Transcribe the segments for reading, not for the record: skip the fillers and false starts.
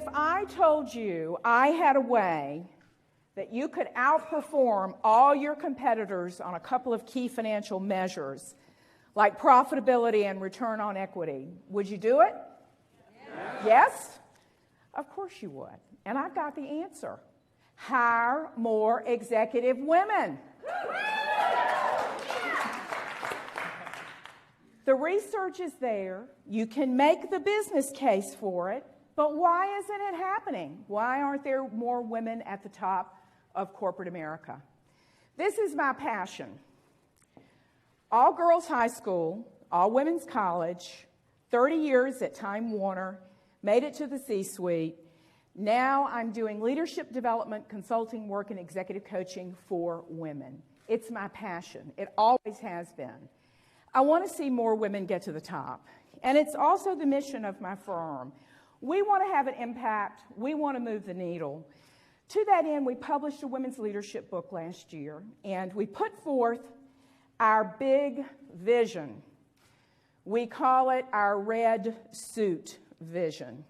if I told you I had a way that you could outperform all your competitors on a couple of key financial measures, like profitability and return on equity, would you do it? Yes? Of course you would. And I've got the answer. Hire more executive women. The research is there. You can make the business case for it, but why isn't it happening? Why aren't there more women at the top of corporate America? This is my passion. All girls high school, all women's college, 30 years at Time Warner, made it to the C-suite. Now I'm doing leadership development, consulting work, and executive coaching for women. It's my passion. It always has been. I want to see more women get to the top. And it's also the mission of my firm. We want to have an impact. We want to move the needle. To that end, we published a women's leadership book last year, and we put forth our big vision. We call it our red suit vision.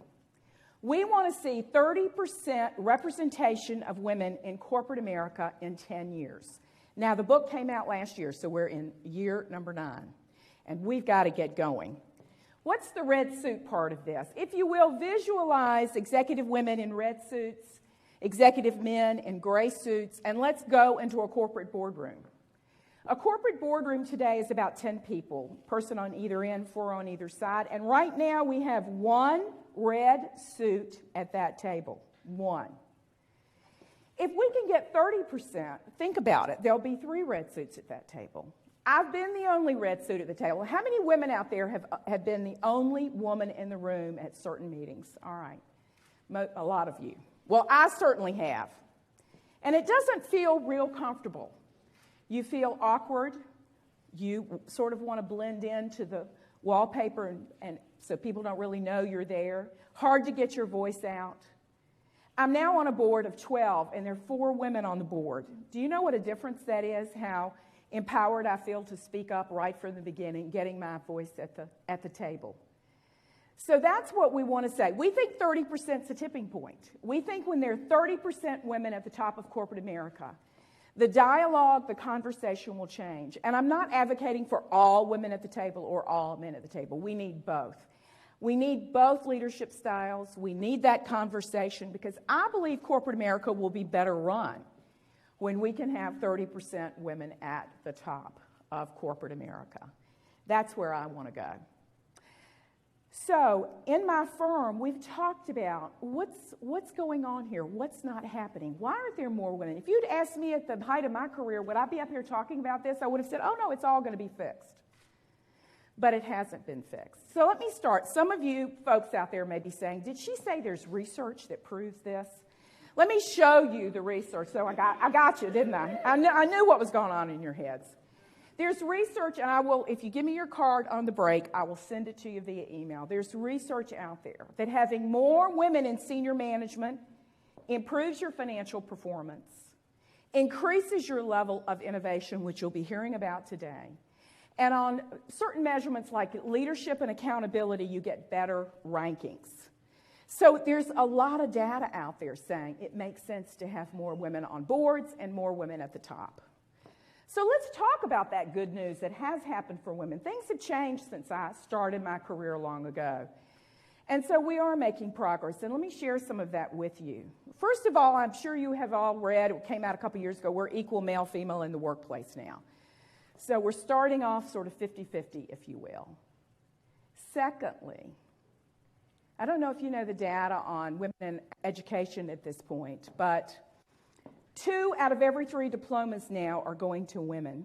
We want to see 30% representation of women in corporate America in 10 years. Now, the book came out last year, so we're in year number 9, and we've got to get going. What's the red suit part of this? If you will, visualize executive women in red suits, executive men in gray suits, and let's go into a corporate boardroom. A corporate boardroom today is about 10 people, person on either end, 4 on either side, and right now we have 1 red suit at that table. 1. If we can get 30%, think about it, there'll be 3 red suits at that table. I've been the only red suit at the table. How many women out there have been the only woman in the room at certain meetings? All right, a lot of you. Well, I certainly have. And it doesn't feel real comfortable. You feel awkward. You sort of want to blend into the wallpaper and so people don't really know you're there. Hard to get your voice out. I'm now on a board of 12, and there are 4 women on the board. Do you know what a difference that is, how empowered I feel to speak up right from the beginning, getting my voice at the table? So that's what we want to say. We think 30% is a tipping point. We think when there are 30% women at the top of corporate America, the dialogue, the conversation will change. And I'm not advocating for all women at the table or all men at the table. We need both. We need both leadership styles. We need that conversation because I believe corporate America will be better run when we can have 30% women at the top of corporate America. That's where I want to go. So in my firm, we've talked about what's going on here, what's not happening. Why aren't there more women? If you'd asked me at the height of my career, would I be up here talking about this? I would have said, oh, no, it's all going to be fixed. But it hasn't been fixed. So let me start. Some of you folks out there may be saying, did she say there's research that proves this? Let me show you the research. So I got you, didn't I? I knew what was going on in your heads. There's research, and I will, if you give me your card on the break, I will send it to you via email. There's research out there that having more women in senior management improves your financial performance, increases your level of innovation, which you'll be hearing about today. And on certain measurements like leadership and accountability, you get better rankings. So there's a lot of data out there saying it makes sense to have more women on boards and more women at the top. So let's talk about that good news that has happened for women. Things have changed since I started my career long ago. And so we are making progress, and let me share some of that with you. First of all, I'm sure you have all read, it came out a couple years ago, we're equal male-female in the workplace now. So we're starting off sort of 50-50, if you will. Secondly, I don't know if you know the data on women in education at this point, but 2 out of every 3 diplomas now are going to women.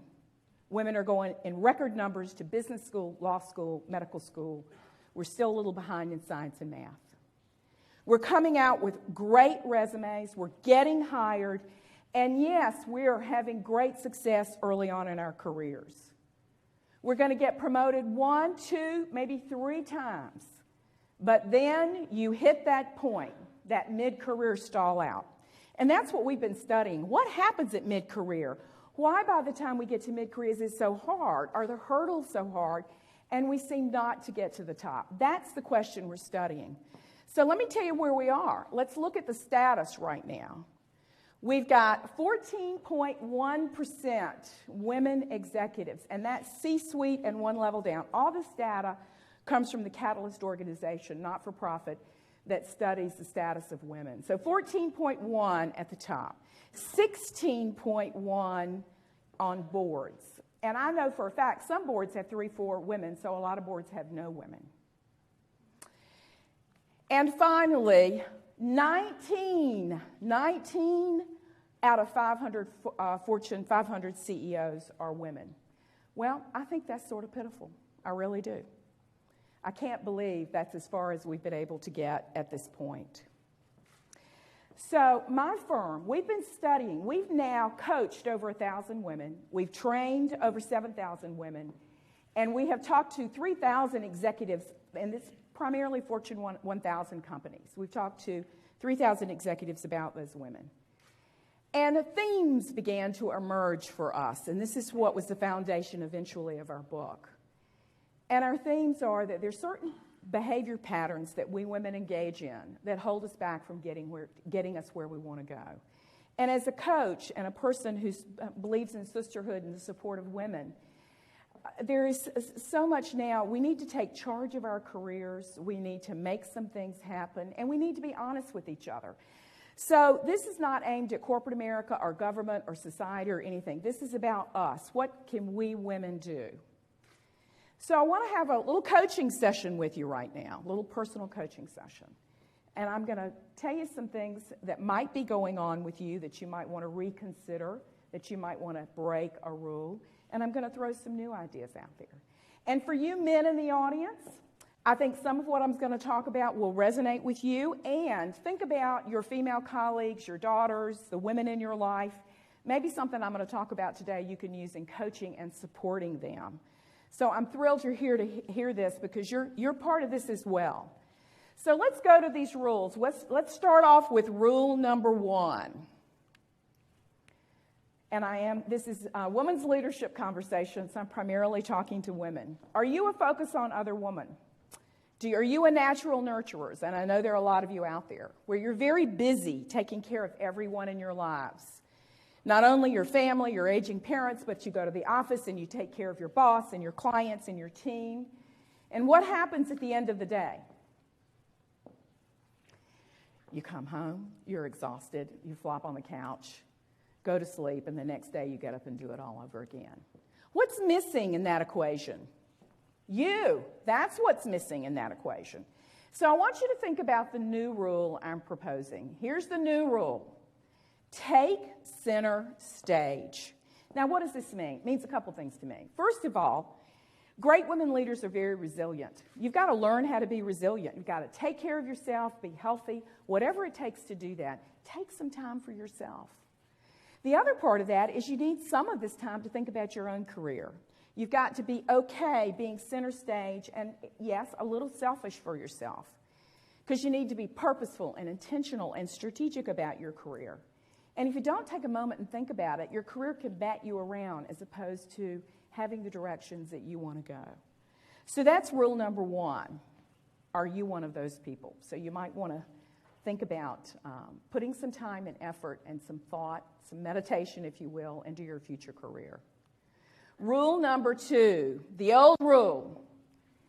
Women are going in record numbers to business school, law school, medical school. We're still a little behind in science and math. We're coming out with great resumes. We're getting hired. And yes, we're having great success early on in our careers. We're going to get promoted 1, 2, maybe 3 times. But then you hit that point, that mid-career stall out. And that's what we've been studying. What happens at mid-career? Why by the time we get to mid-career is it so hard? Are the hurdles so hard? And we seem not to get to the top. That's the question we're studying. So let me tell you where we are. Let's look at the status right now. We've got 14.1% women executives, and that's C-suite and one level down. All this data comes from the Catalyst organization, not for profit, that studies the status of women. So 14.1 at the top, 16.1 on boards. And I know for a fact some boards have 3-4 women, so a lot of boards have no women. And finally, 19 out of 500 Fortune 500 CEOs are women. Well, I think that's sort of pitiful. I really do. I can't believe that's as far as we've been able to get at this point. So my firm, we've been studying. We've now coached over 1,000 women. We've trained over 7,000 women. And we have talked to 3,000 executives, and this primarily Fortune 1,000 companies. We've talked to 3,000 executives about those women. And the themes began to emerge for us, and this is what was the foundation eventually of our book. And our themes are that there's certain behavior patterns that we women engage in that hold us back from getting us where we want to go. And as a coach and a person who believes in sisterhood and the support of women, there is so much now. We need to take charge of our careers. We need to make some things happen, and we need to be honest with each other. So this is not aimed at corporate America or government or society or anything. This is about us. What can we women do? So I want to have a little coaching session with you right now, a little personal coaching session. And I'm going to tell you some things that might be going on with you that you might want to reconsider, that you might want to break a rule. And I'm going to throw some new ideas out there. And for you men in the audience, I think some of what I'm going to talk about will resonate with you. And think about your female colleagues, your daughters, the women in your life. Maybe something I'm going to talk about today you can use in coaching and supporting them. So I'm thrilled you're here to hear this because you're part of this as well. So let's go to these rules. Let's start off with rule number 1. And this is a women's leadership conversation, so I'm primarily talking to women. Are you a focus on other women? Are you a natural nurturer? And I know there are a lot of you out there where you're very busy taking care of everyone in your lives. Not only your family, your aging parents, but you go to the office and you take care of your boss and your clients and your team. And what happens at the end of the day? You come home, you're exhausted, you flop on the couch, go to sleep, and the next day you get up and do it all over again. What's missing in that equation? You. That's what's missing in that equation. So I want you to think about the new rule I'm proposing. Here's the new rule. Take center stage. Now, what does this mean? It means a couple things to me. First of all, great women leaders are very resilient. You've got to learn how to be resilient. You've got to take care of yourself, be healthy, whatever it takes to do that. Take some time for yourself. The other part of that is you need some of this time to think about your own career. You've got to be okay being center stage and, yes, a little selfish for yourself because you need to be purposeful and intentional and strategic about your career. And if you don't take a moment and think about it, your career can bat you around as opposed to having the directions that you want to go. So that's rule number 1. Are you one of those people? So you might want to think about putting some time and effort and some thought, some meditation, if you will, into your future career. Rule number 2, the old rule.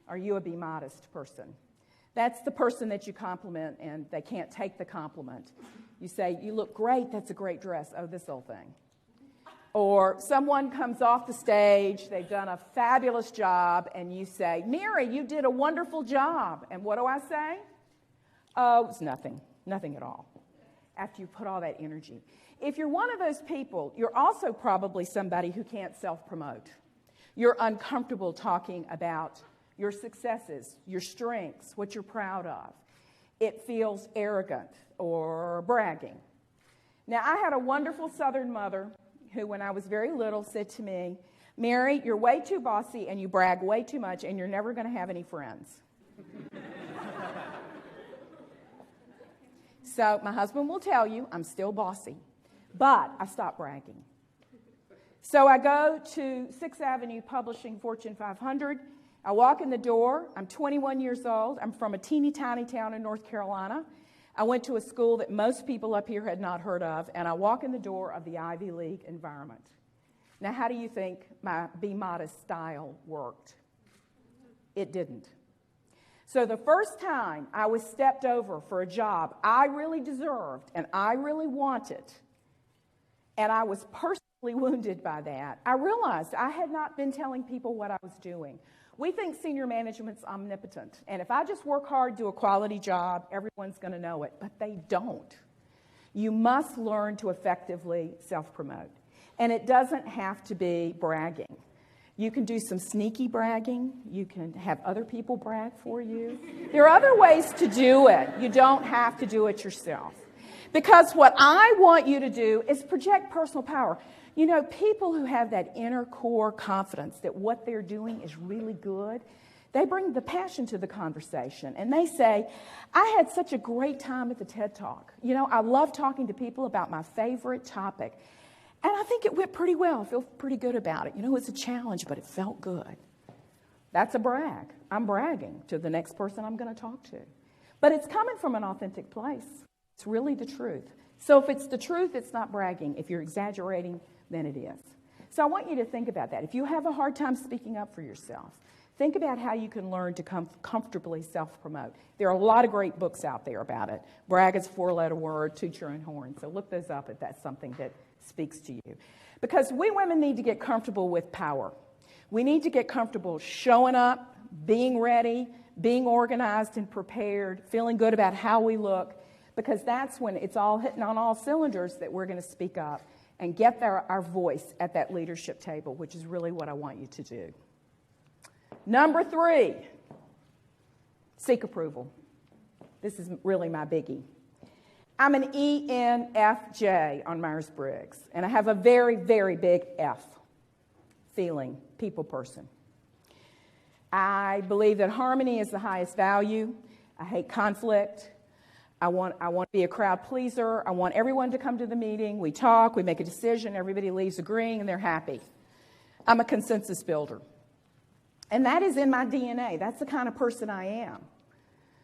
Are you a be modest person? That's the person that you compliment and they can't take the compliment. You say, you look great, that's a great dress. Oh, this old thing. Or someone comes off the stage, they've done a fabulous job, and you say, Mary, you did a wonderful job. And what do I say? Oh, it's nothing at all, after you put all that energy. If you're one of those people, you're also probably somebody who can't self-promote. You're uncomfortable talking about your successes, your strengths, what you're proud of. It feels arrogant or bragging. Now, I had a wonderful Southern mother who, when I was very little, said to me, Mary, you're way too bossy and you brag way too much and you're never going to have any friends. So my husband will tell you I'm still bossy, but I stopped bragging. So I go to 6th Avenue Publishing Fortune 500. I walk in the door. I'm 21 years old. I'm from a teeny tiny town in North Carolina. I went to a school that most people up here had not heard of, and I walk in the door of the Ivy League environment. Now, how do you think my Be Modest style worked? It didn't. So the first time I was stepped over for a job I really deserved and I really wanted, and I was personally wounded by that, I realized I had not been telling people what I was doing. We think senior management's omnipotent, and if I just work hard, do a quality job, everyone's going to know it, but they don't. You must learn to effectively self-promote, and it doesn't have to be bragging. You can do some sneaky bragging. You can have other people brag for you. There are other ways to do it. You don't have to do it yourself. Because what I want you to do is project personal power. You know, people who have that inner core confidence that what they're doing is really good, they bring the passion to the conversation. And they say, I had such a great time at the TED Talk. You know, I love talking to people about my favorite topic. And I think it went pretty well. I feel pretty good about it. You know, it's a challenge, but it felt good. That's a brag. I'm bragging to the next person I'm going to talk to. But it's coming from an authentic place. It's really the truth. So if it's the truth, it's not bragging. If you're exaggerating, then it is. So I want you to think about that. If you have a hard time speaking up for yourself, think about how you can learn to comfortably self-promote. There are a lot of great books out there about it. Brag is a 4-letter word, toot your own horn. So look those up if that's something that speaks to you. Because we women need to get comfortable with power. We need to get comfortable showing up, being ready, being organized and prepared, feeling good about how we look, because that's when it's all hitting on all cylinders that we're going to speak up and get our voice at that leadership table, which is really what I want you to do. Number 3, seek approval. This is really my biggie. I'm an ENFJ on Myers-Briggs, and I have a very, very big F, feeling, people person. I believe that harmony is the highest value. I hate conflict. I want to be a crowd pleaser. I want everyone to come to the meeting. We talk, we make a decision, everybody leaves agreeing, and they're happy. I'm a consensus builder. And that is in my DNA. That's the kind of person I am.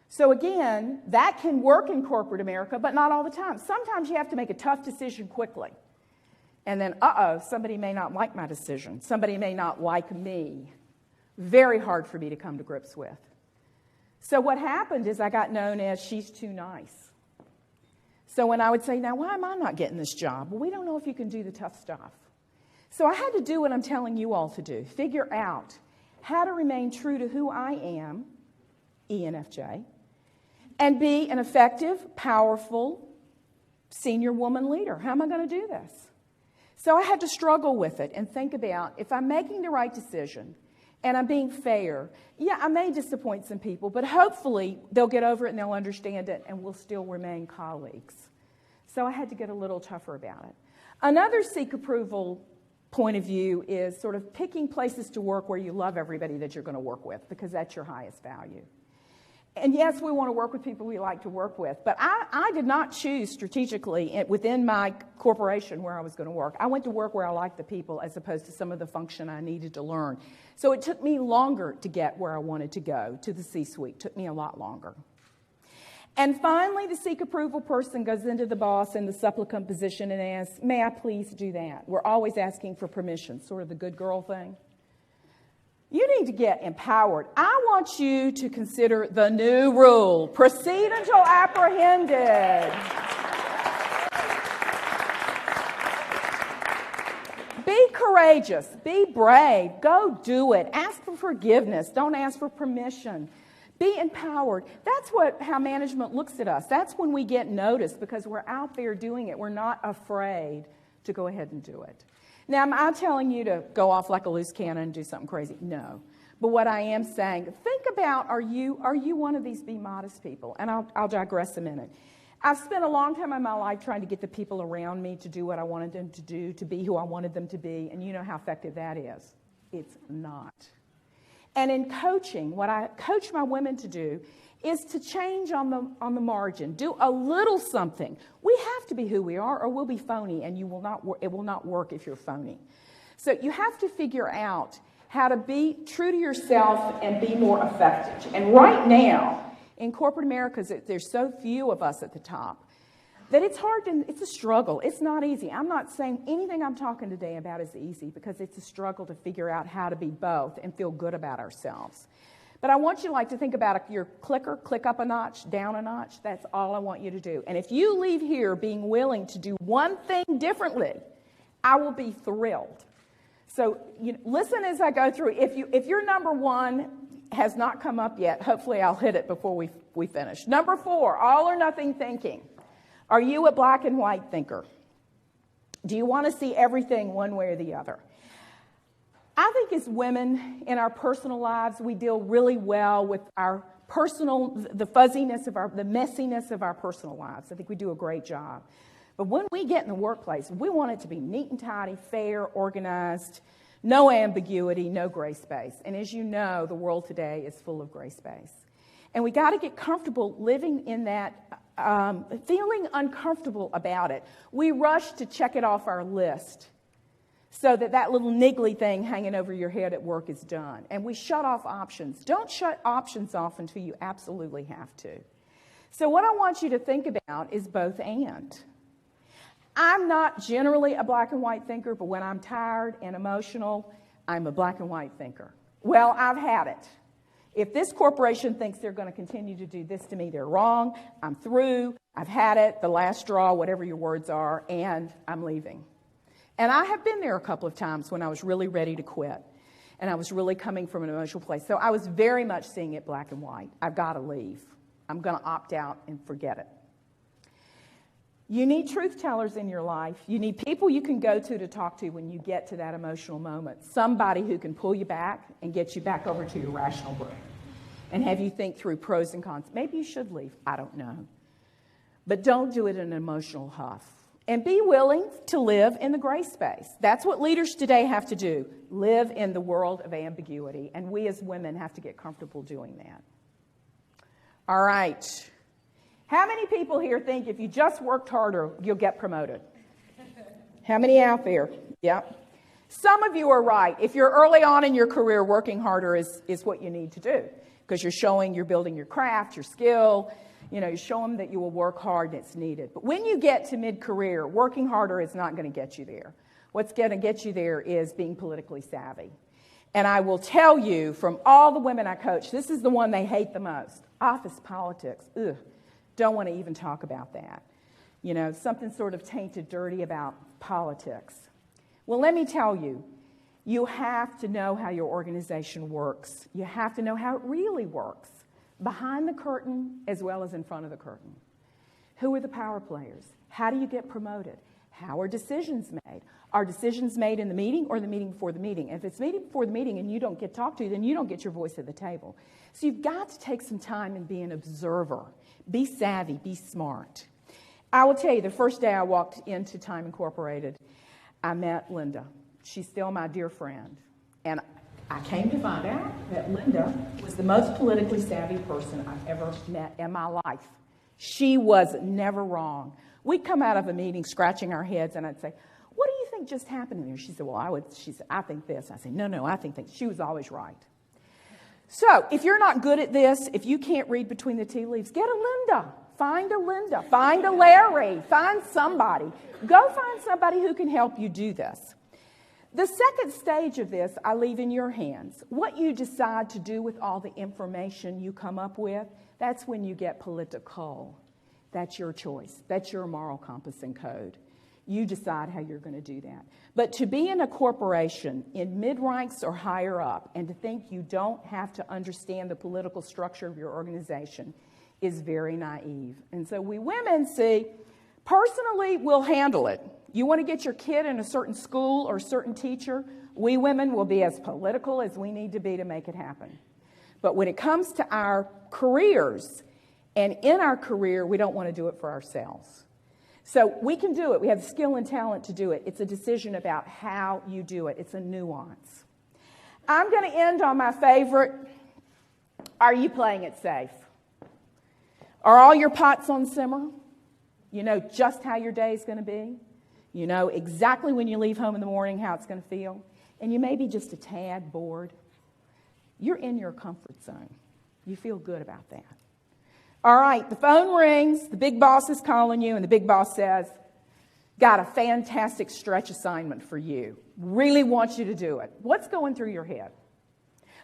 So again, that can work in corporate America, but not all the time. Sometimes you have to make a tough decision quickly. And then, somebody may not like my decision. Somebody may not like me. Very hard for me to come to grips with. So what happened is I got known as she's too nice. So when I would say, now why am I not getting this job? Well, we don't know if you can do the tough stuff. So I had to do what I'm telling you all to do. Figure out how to remain true to who I am, ENFJ, and be an effective, powerful, senior woman leader. How am I going to do this? So I had to struggle with it and think about, if I'm making the right decision and I'm being fair, yeah, I may disappoint some people, but hopefully they'll get over it and they'll understand it and we'll still remain colleagues. So I had to get a little tougher about it. Another seek approval point of view is sort of picking places to work where you love everybody that you're going to work with, because that's your highest value. And yes, we want to work with people we like to work with, but I did not choose strategically within my corporation where I was going to work. I went to work where I liked the people as opposed to some of the function I needed to learn. So it took me longer to get where I wanted to go, to the C-suite. It took me a lot longer. And finally, the seek approval person goes into the boss in the supplicant position and asks, may I please do that? We're always asking for permission, sort of the good girl thing. You need to get empowered. I want you to consider the new rule. Proceed until apprehended. Be courageous. Be brave. Go do it. Ask for forgiveness. Don't ask for permission. Be empowered. That's how management looks at us. That's when we get noticed, because we're out there doing it. We're not afraid to go ahead and do it. Now, am I telling you to go off like a loose cannon and do something crazy? No. But what I am saying, think about, are you one of these be modest people? And I'll digress a minute. I've spent a long time in my life trying to get the people around me to do what I wanted them to do, to be who I wanted them to be, and you know how effective that is. It's not. And in coaching, what I coach my women to do is to change on the margin. Do a little something. We have to be who we are, or we'll be phony, and it will not work if you're phony. So you have to figure out how to be true to yourself and be more effective. And right now, in corporate America, there's so few of us at the top that it's hard to, it's a struggle. It's not easy. I'm not saying anything I'm talking today about is easy, because it's a struggle to figure out how to be both and feel good about ourselves. But I want you to think about your clicker, click up a notch, down a notch. That's all I want you to do. And if you leave here being willing to do one thing differently, I will be thrilled. So listen as I go through. If your number one has not come up yet, hopefully I'll hit it before we finish. Number 4, all or nothing thinking. Are you a black and white thinker? Do you want to see everything one way or the other? I think as women in our personal lives, we deal really well with our the fuzziness of the messiness of our personal lives. I think we do a great job. But when we get in the workplace, we want it to be neat and tidy, fair, organized, no ambiguity, no gray space. And as you know, the world today is full of gray space. And we got to get comfortable living in that, feeling uncomfortable about it. We rush to check it off our list so that little niggly thing hanging over your head at work is done. And we shut off options. Don't shut options off until you absolutely have to. So what I want you to think about is both and. I'm not generally a black and white thinker, but when I'm tired and emotional, I'm a black and white thinker. Well, I've had it. If this corporation thinks they're going to continue to do this to me, they're wrong. I'm through. I've had it, the last straw, whatever your words are, and I'm leaving. And I have been there a couple of times when I was really ready to quit, and I was really coming from an emotional place. So I was very much seeing it black and white. I've got to leave. I'm going to opt out and forget it. You need truth tellers in your life. You need people you can go to talk to when you get to that emotional moment. Somebody who can pull you back and get you back over to your rational brain and have you think through pros and cons. Maybe you should leave. I don't know. But don't do it in an emotional huff. And be willing to live in the gray space. That's what leaders today have to do. Live in the world of ambiguity. And we as women have to get comfortable doing that. All right. How many people here think if you just worked harder, you'll get promoted? How many out there? Yeah. Some of you are right. If you're early on in your career, working harder is what you need to do, because you're building your craft, your skill. You show them that you will work hard and it's needed. But when you get to mid-career, working harder is not going to get you there. What's going to get you there is being politically savvy. And I will tell you, from all the women I coach, this is the one they hate the most. Office politics. Ugh. Don't want to even talk about that. Something sort of tainted, dirty about politics. Well, let me tell you, you have to know how your organization works. You have to know how it really works, behind the curtain as well as in front of the curtain. Who are the power players? How do you get promoted? How are decisions made? Are decisions made in the meeting or the meeting before the meeting? If it's meeting before the meeting and you don't get talked to, then you don't get your voice at the table. So you've got to take some time and be an observer. Be savvy, be smart. I will tell you, the first day I walked into Time Incorporated, I met Linda. She's still my dear friend. And I came to find out that Linda was the most politically savvy person I've ever met in my life. She was never wrong. We'd come out of a meeting scratching our heads, and I'd say, "What do you think just happened there?" She said, she said, "I think this." I said, No, I think that." She was always right. So if you're not good at this, if you can't read between the tea leaves, get a Linda. Find a Linda. Find a Larry. Find somebody. Go find somebody who can help you do this. The second stage of this, I leave in your hands. What you decide to do with all the information you come up with, that's when you get political. That's your choice. That's your moral compass and code. You decide how you're going to do that. But to be in a corporation in mid-ranks or higher up and to think you don't have to understand the political structure of your organization is very naive. And so we women see, personally, we'll handle it. You want to get your kid in a certain school or a certain teacher, we women will be as political as we need to be to make it happen. But when it comes to our careers, and in our career, we don't want to do it for ourselves. So we can do it. We have the skill and talent to do it. It's a decision about how you do it. It's a nuance. I'm going to end on my favorite. Are you playing it safe? Are all your pots on simmer? You know just how your day is going to be. You know exactly when you leave home in the morning how it's going to feel. and you may be just a tad bored, you're in your comfort zone. You feel good about that. All right, the phone rings, the big boss is calling you, and the big boss says, got a fantastic stretch assignment for you. Really want you to do it. What's going through your head?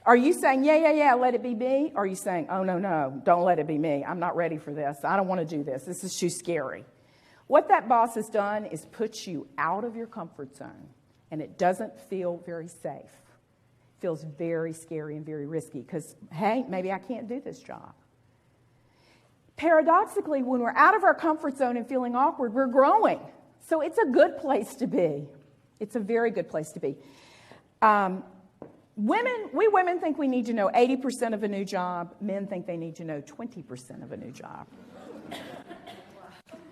Are you saying, yeah, let it be me? Or are you saying, oh, no, don't let it be me. I'm not ready for this. I don't want to do this. This is too scary. What that boss has done is put you out of your comfort zone, and it doesn't feel very safe. It feels very scary and very risky because, hey, maybe I can't do this job. Paradoxically, when we're out of our comfort zone and feeling awkward, we're growing. So it's a good place to be. It's a very good place to be. We women think we need to know 80% of a new job. Men think they need to know 20% of a new job.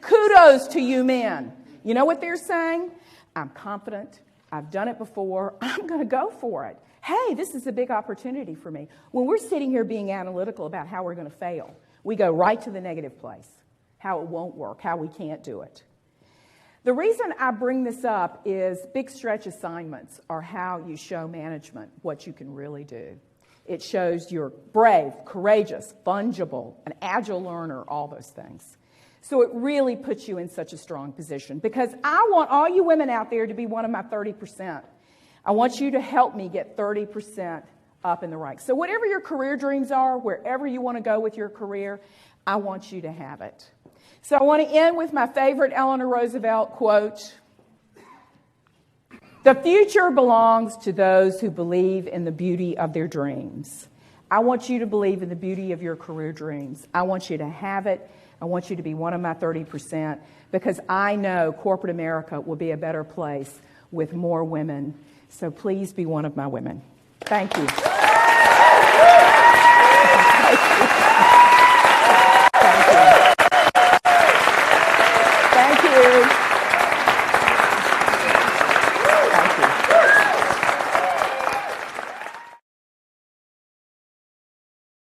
Kudos to you men. You know what they're saying? I'm confident. I've done it before. I'm going to go for it. Hey, this is a big opportunity for me. When we're sitting here being analytical about how we're going to fail, we go right to the negative place, how it won't work, how we can't do it. The reason I bring this up is big stretch assignments are how you show management what you can really do. It shows you're brave, courageous, fungible, an agile learner, all those things. So it really puts you in such a strong position because I want all you women out there to be one of my 30%. I want you to help me get 30% up in the ranks. So whatever your career dreams are, wherever you want to go with your career, I want you to have it. So I want to end with my favorite Eleanor Roosevelt quote. The future belongs to those who believe in the beauty of their dreams. I want you to believe in the beauty of your career dreams. I want you to have it. I want you to be one of my 30% because I know corporate America will be a better place with more women. So please be one of my women. Thank you.